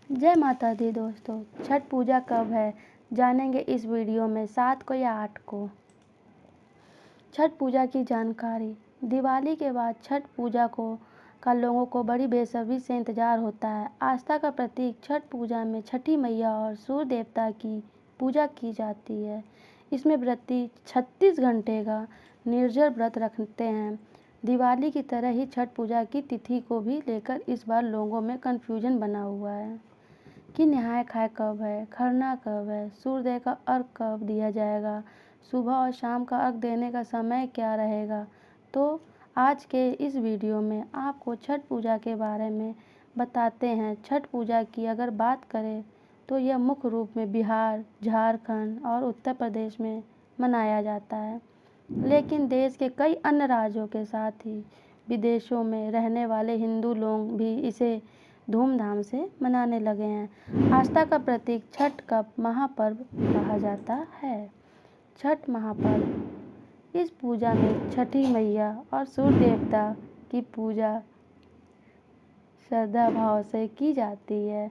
जय माता दी दोस्तों। छठ पूजा कब है जानेंगे इस वीडियो में, 7 को या 8 को। छठ पूजा की जानकारी। दिवाली के बाद छठ पूजा का लोगों को बड़ी बेसब्री से इंतजार होता है। आस्था का प्रतीक छठ पूजा में छठी मैया और सूर्य देवता की पूजा की जाती है। इसमें व्रती 36 घंटे का निर्जल व्रत रखते हैं। दिवाली की तरह ही छठ पूजा की तिथि को भी लेकर इस बार लोगों में कन्फ्यूजन बना हुआ है कि नहाय खाए कब है, खरना कब है, सूर्योदय का अर्घ कब दिया जाएगा, सुबह और शाम का अर्घ देने का समय क्या रहेगा। तो आज के इस वीडियो में आपको छठ पूजा के बारे में बताते हैं। छठ पूजा की अगर बात करें तो यह मुख्य रूप में बिहार, झारखंड और उत्तर प्रदेश में मनाया जाता है, लेकिन देश के कई अन्य राज्यों के साथ ही विदेशों में रहने वाले हिंदू लोग भी इसे धूमधाम से मनाने लगे हैं। आस्था का प्रतीक छठ का महापर्व कहा जाता है। छठ महापर्व। इस पूजा में छठी मैया और सूर्य देवता की पूजा श्रद्धा भाव से की जाती है।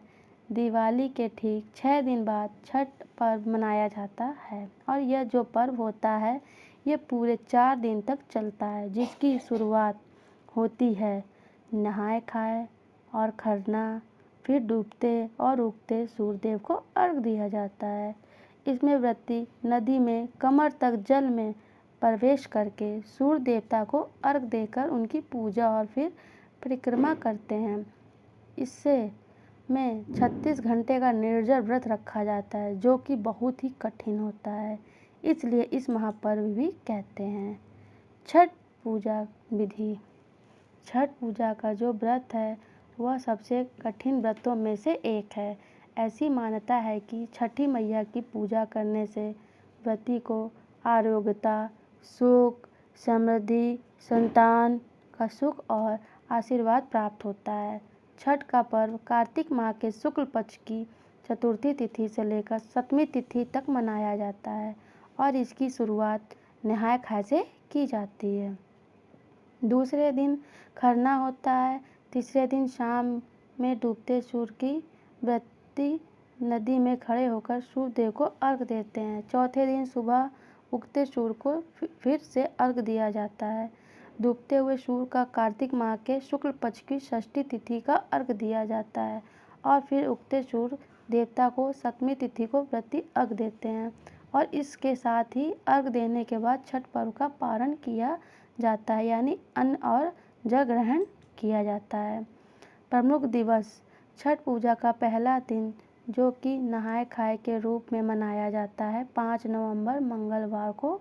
दिवाली के ठीक 6 दिन बाद छठ पर्व मनाया जाता है और यह जो पर्व होता है ये पूरे 4 दिन तक चलता है, जिसकी शुरुआत होती है नहाए खाए और खरना, फिर डूबते और उगते सूर्यदेव को अर्घ दिया जाता है। इसमें व्रती नदी में कमर तक जल में प्रवेश करके सूर्य देवता को अर्घ देकर उनकी पूजा और फिर परिक्रमा करते हैं। इससे में 36 घंटे का निर्जल व्रत रखा जाता है, जो कि बहुत ही कठिन होता है, इसलिए इस महापर्व भी कहते हैं। छठ पूजा विधि। छठ पूजा का जो व्रत है वह सबसे कठिन व्रतों में से एक है। ऐसी मान्यता है कि छठी मैया की पूजा करने से व्रती को आरोग्यता, सुख, समृद्धि, संतान का सुख और आशीर्वाद प्राप्त होता है। छठ का पर्व कार्तिक माह के शुक्ल पक्ष की चतुर्थी तिथि से लेकर 7वीं तिथि तक मनाया जाता है और इसकी शुरुआत नहाय खाए से की जाती है। दूसरे दिन खरना होता है। तीसरे दिन शाम में डूबते सूर्य की व्रती नदी में खड़े होकर सूर्य देव को अर्घ देते हैं। चौथे दिन सुबह उगते सूर्य को फिर से अर्घ दिया जाता है। डूबते हुए सूर्य का कार्तिक माह के शुक्ल पक्ष की षष्ठी तिथि का अर्घ दिया जाता है और फिर उगते सूर्य देवता को 7वीं तिथि को व्रती अर्घ देते हैं और इसके साथ ही अर्घ देने के बाद छठ पर्व का पारण किया जाता है, यानी अन्न और जल ग्रहण किया जाता है। प्रमुख दिवस। छठ पूजा का पहला दिन जो कि नहाय खाए के रूप में मनाया जाता है 5 नवंबर मंगलवार को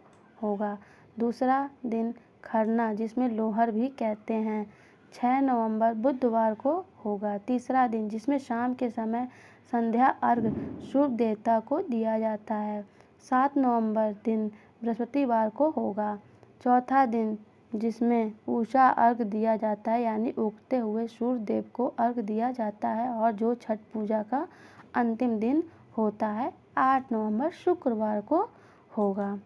होगा। दूसरा दिन खरना, जिसमें लोहर भी कहते हैं, 6 नवंबर बुधवार को होगा। तीसरा दिन, जिसमें शाम के समय संध्या अर्घ सूर्य देवता को दिया जाता है, 7 नवंबर दिन बृहस्पतिवार को होगा। चौथा दिन, जिसमें उषा अर्घ दिया जाता है, यानी उगते हुए सूर्य देव को अर्घ दिया जाता है और जो छठ पूजा का अंतिम दिन होता है 8 नवंबर शुक्रवार को होगा।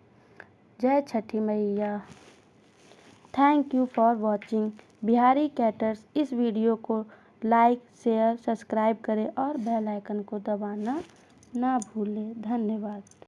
जय Chhathi Maiya. Thank you for watching Bihari caters. इस वीडियो को लाइक, शेयर, सब्सक्राइब करें और बेल आइकन को दबाना ना भूलें। धन्यवाद।